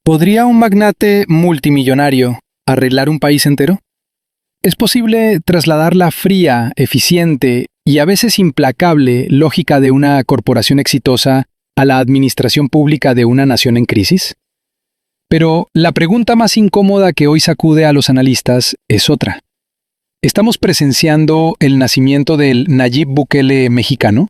¿Podría un magnate multimillonario arreglar un país entero? ¿Es posible trasladar la fría, eficiente y a veces implacable lógica de una corporación exitosa a la administración pública de una nación en crisis? Pero la pregunta más incómoda que hoy sacude a los analistas es otra. ¿Estamos presenciando el nacimiento del Nayib Bukele mexicano?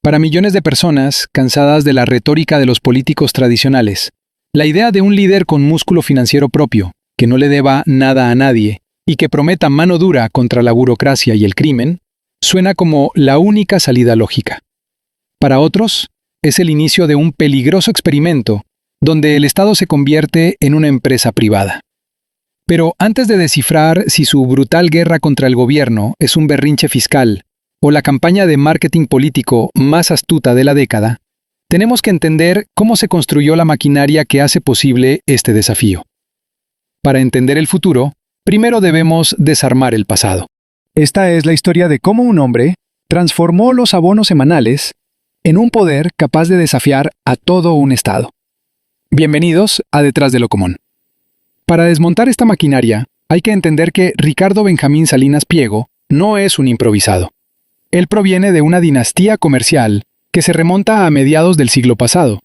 Para millones de personas, cansadas de la retórica de los políticos tradicionales, la idea de un líder con músculo financiero propio, que no le deba nada a nadie y que prometa mano dura contra la burocracia y el crimen, suena como la única salida lógica. Para otros, es el inicio de un peligroso experimento donde el Estado se convierte en una empresa privada. Pero antes de descifrar si su brutal guerra contra el gobierno es un berrinche fiscal o la campaña de marketing político más astuta de la década, tenemos que entender cómo se construyó la maquinaria que hace posible este desafío. Para entender el futuro, primero debemos desarmar el pasado. Esta es la historia de cómo un hombre transformó los abonos semanales en un poder capaz de desafiar a todo un Estado. Bienvenidos a Detrás de lo Común. Para desmontar esta maquinaria, hay que entender que Ricardo Benjamín Salinas Pliego no es un improvisado. Él proviene de una dinastía comercial que se remonta a mediados del siglo pasado.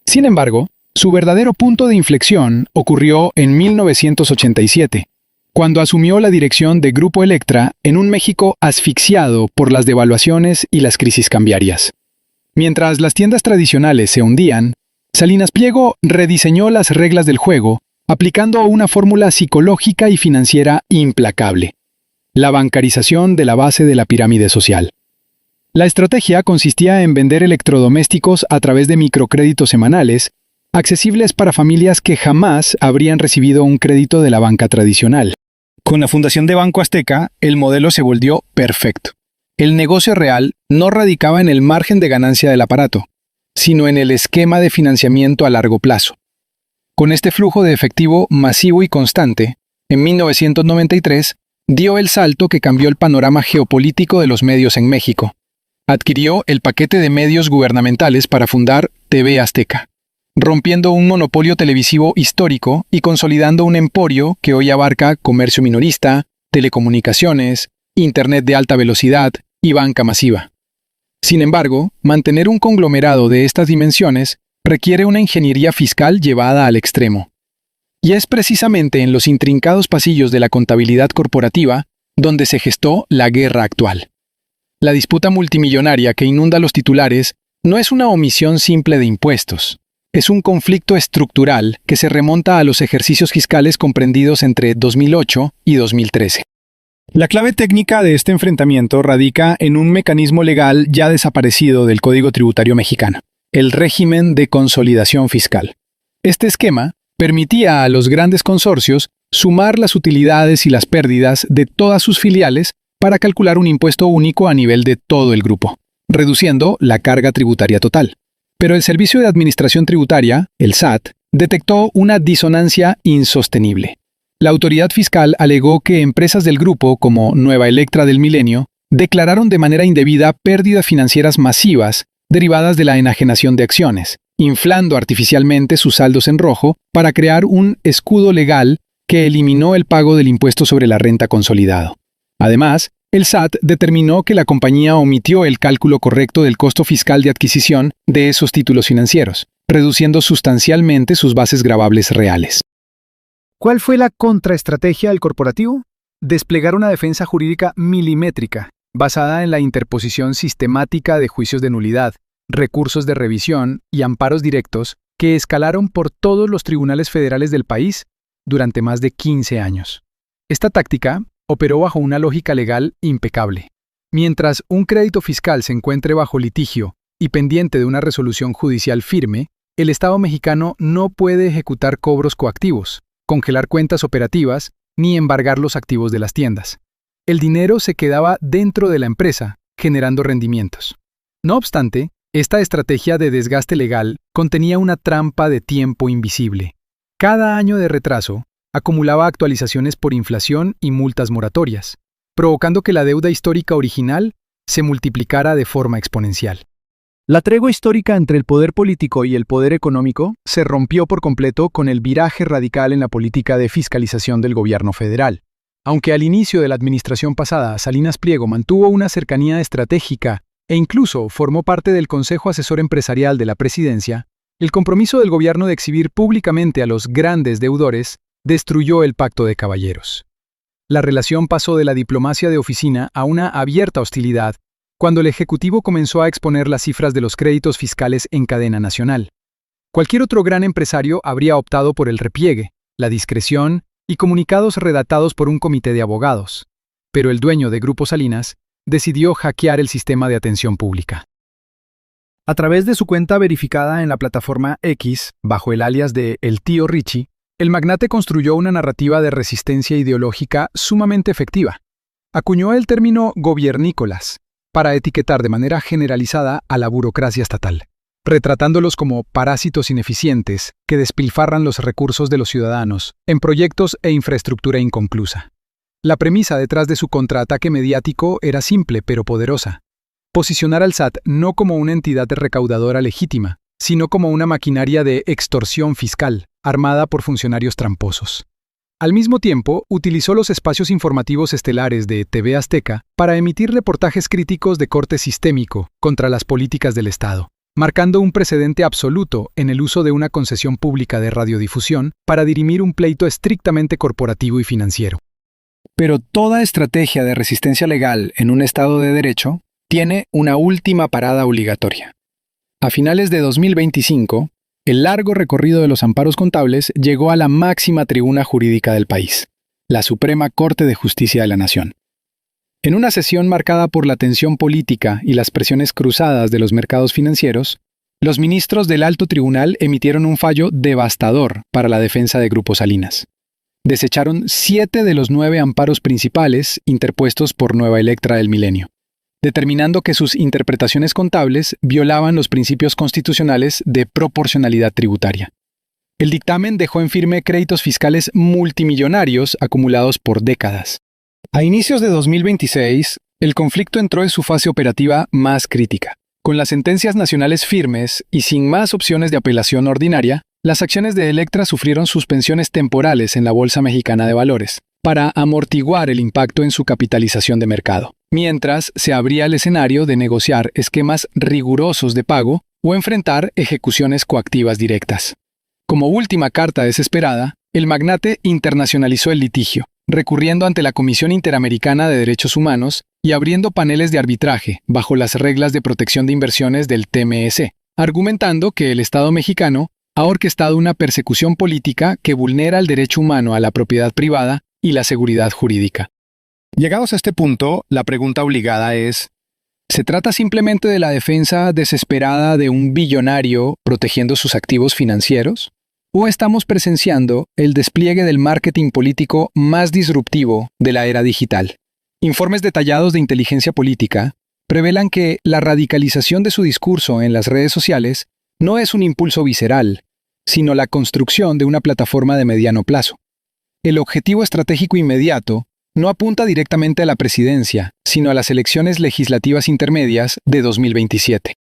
Sin embargo, su verdadero punto de inflexión ocurrió en 1987, cuando asumió la dirección de Grupo Electra en un México asfixiado por las devaluaciones y las crisis cambiarias. Mientras las tiendas tradicionales se hundían, Salinas Pliego rediseñó las reglas del juego aplicando una fórmula psicológica y financiera implacable: la bancarización de la base de la pirámide social. La estrategia consistía en vender electrodomésticos a través de microcréditos semanales, accesibles para familias que jamás habrían recibido un crédito de la banca tradicional. Con la fundación de Banco Azteca, el modelo se volvió perfecto. El negocio real no radicaba en el margen de ganancia del aparato, sino en el esquema de financiamiento a largo plazo. Con este flujo de efectivo masivo y constante, en 1993, dio el salto que cambió el panorama geopolítico de los medios en México. Adquirió el paquete de medios gubernamentales para fundar TV Azteca, rompiendo un monopolio televisivo histórico y consolidando un emporio que hoy abarca comercio minorista, telecomunicaciones, Internet de alta velocidad y banca masiva. Sin embargo, mantener un conglomerado de estas dimensiones requiere una ingeniería fiscal llevada al extremo. Y es precisamente en los intrincados pasillos de la contabilidad corporativa donde se gestó la guerra actual. La disputa multimillonaria que inunda los titulares no es una omisión simple de impuestos. Es un conflicto estructural que se remonta a los ejercicios fiscales comprendidos entre 2008 y 2013. La clave técnica de este enfrentamiento radica en un mecanismo legal ya desaparecido del Código Tributario mexicano: el régimen de consolidación fiscal. Este esquema permitía a los grandes consorcios sumar las utilidades y las pérdidas de todas sus filiales para calcular un impuesto único a nivel de todo el grupo, reduciendo la carga tributaria total. Pero el Servicio de Administración Tributaria, el SAT, detectó una disonancia insostenible. La autoridad fiscal alegó que empresas del grupo, como Nueva Electra del Milenio, declararon de manera indebida pérdidas financieras masivas derivadas de la enajenación de acciones, inflando artificialmente sus saldos en rojo para crear un escudo legal que eliminó el pago del impuesto sobre la renta consolidado. Además, el SAT determinó que la compañía omitió el cálculo correcto del costo fiscal de adquisición de esos títulos financieros, reduciendo sustancialmente sus bases gravables reales. ¿Cuál fue la contraestrategia del corporativo? Desplegar una defensa jurídica milimétrica, basada en la interposición sistemática de juicios de nulidad, recursos de revisión y amparos directos que escalaron por todos los tribunales federales del país durante más de 15 años. Esta táctica operó bajo una lógica legal impecable. Mientras un crédito fiscal se encuentre bajo litigio y pendiente de una resolución judicial firme, el Estado mexicano no puede ejecutar cobros coactivos, congelar cuentas operativas ni embargar los activos de las tiendas. El dinero se quedaba dentro de la empresa, generando rendimientos. No obstante, esta estrategia de desgaste legal contenía una trampa de tiempo invisible. Cada año de retraso acumulaba actualizaciones por inflación y multas moratorias, provocando que la deuda histórica original se multiplicara de forma exponencial. La tregua histórica entre el poder político y el poder económico se rompió por completo con el viraje radical en la política de fiscalización del gobierno federal. Aunque al inicio de la administración pasada Salinas Pliego mantuvo una cercanía estratégica e incluso formó parte del Consejo Asesor Empresarial de la Presidencia, el compromiso del gobierno de exhibir públicamente a los grandes deudores destruyó el pacto de caballeros. La relación pasó de la diplomacia de oficina a una abierta hostilidad cuando el Ejecutivo comenzó a exponer las cifras de los créditos fiscales en cadena nacional. Cualquier otro gran empresario habría optado por el repliegue, la discreción y comunicados redactados por un comité de abogados. Pero el dueño de Grupo Salinas decidió hackear el sistema de atención pública. A través de su cuenta verificada en la plataforma X, bajo el alias de El Tío Richie, el magnate construyó una narrativa de resistencia ideológica sumamente efectiva. Acuñó el término gobiernícolas para etiquetar de manera generalizada a la burocracia estatal, retratándolos como parásitos ineficientes que despilfarran los recursos de los ciudadanos en proyectos e infraestructura inconclusa. La premisa detrás de su contraataque mediático era simple pero poderosa: posicionar al SAT no como una entidad recaudadora legítima, sino como una maquinaria de extorsión fiscal, armada por funcionarios tramposos. Al mismo tiempo, utilizó los espacios informativos estelares de TV Azteca para emitir reportajes críticos de corte sistémico contra las políticas del Estado, marcando un precedente absoluto en el uso de una concesión pública de radiodifusión para dirimir un pleito estrictamente corporativo y financiero. Pero toda estrategia de resistencia legal en un Estado de Derecho tiene una última parada obligatoria. A finales de 2025, el largo recorrido de los amparos contables llegó a la máxima tribuna jurídica del país, la Suprema Corte de Justicia de la Nación. En una sesión marcada por la tensión política y las presiones cruzadas de los mercados financieros, los ministros del Alto Tribunal emitieron un fallo devastador para la defensa de Grupo Salinas. Desecharon 7 de los 9 amparos principales interpuestos por Nueva Electra del Milenio, determinando que sus interpretaciones contables violaban los principios constitucionales de proporcionalidad tributaria. El dictamen dejó en firme créditos fiscales multimillonarios acumulados por décadas. A inicios de 2026, el conflicto entró en su fase operativa más crítica. Con las sentencias nacionales firmes y sin más opciones de apelación ordinaria, las acciones de Electra sufrieron suspensiones temporales en la Bolsa Mexicana de Valores, para amortiguar el impacto en su capitalización de mercado, mientras se abría el escenario de negociar esquemas rigurosos de pago o enfrentar ejecuciones coactivas directas. Como última carta desesperada, el magnate internacionalizó el litigio, recurriendo ante la Comisión Interamericana de Derechos Humanos y abriendo paneles de arbitraje bajo las reglas de protección de inversiones del TMS, argumentando que el Estado mexicano ha orquestado una persecución política que vulnera el derecho humano a la propiedad privada y la seguridad jurídica. Llegados a este punto, la pregunta obligada es: ¿se trata simplemente de la defensa desesperada de un billonario protegiendo sus activos financieros? ¿O estamos presenciando el despliegue del marketing político más disruptivo de la era digital? Informes detallados de inteligencia política revelan que la radicalización de su discurso en las redes sociales no es un impulso visceral, sino la construcción de una plataforma de mediano plazo. El objetivo estratégico inmediato no apunta directamente a la presidencia, sino a las elecciones legislativas intermedias de 2027.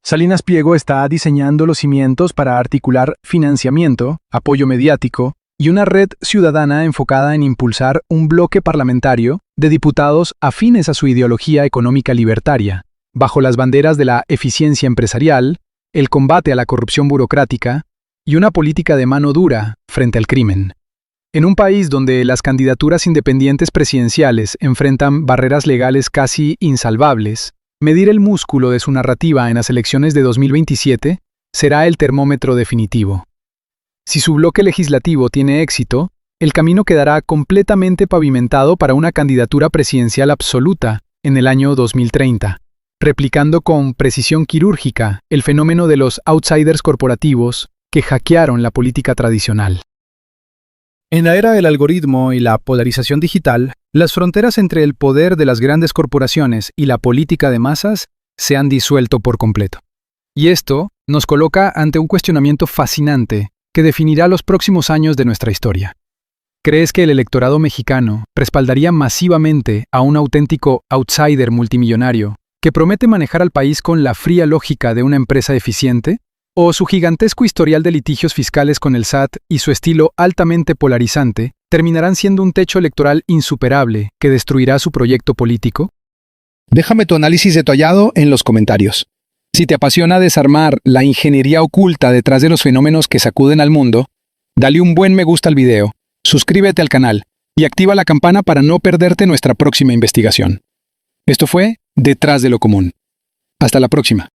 Salinas Pliego está diseñando los cimientos para articular financiamiento, apoyo mediático y una red ciudadana enfocada en impulsar un bloque parlamentario de diputados afines a su ideología económica libertaria, bajo las banderas de la eficiencia empresarial, el combate a la corrupción burocrática y una política de mano dura frente al crimen. En un país donde las candidaturas independientes presidenciales enfrentan barreras legales casi insalvables, medir el músculo de su narrativa en las elecciones de 2027 será el termómetro definitivo. Si su bloque legislativo tiene éxito, el camino quedará completamente pavimentado para una candidatura presidencial absoluta en el año 2030, replicando con precisión quirúrgica el fenómeno de los outsiders corporativos que hackearon la política tradicional. En la era del algoritmo y la polarización digital, las fronteras entre el poder de las grandes corporaciones y la política de masas se han disuelto por completo. Y esto nos coloca ante un cuestionamiento fascinante que definirá los próximos años de nuestra historia. ¿Crees que el electorado mexicano respaldaría masivamente a un auténtico outsider multimillonario que promete manejar al país con la fría lógica de una empresa eficiente? ¿O su gigantesco historial de litigios fiscales con el SAT y su estilo altamente polarizante terminarán siendo un techo electoral insuperable que destruirá su proyecto político? Déjame tu análisis detallado en los comentarios. Si te apasiona desarmar la ingeniería oculta detrás de los fenómenos que sacuden al mundo, dale un buen me gusta al video, suscríbete al canal y activa la campana para no perderte nuestra próxima investigación. Esto fue Detrás de lo Común. Hasta la próxima.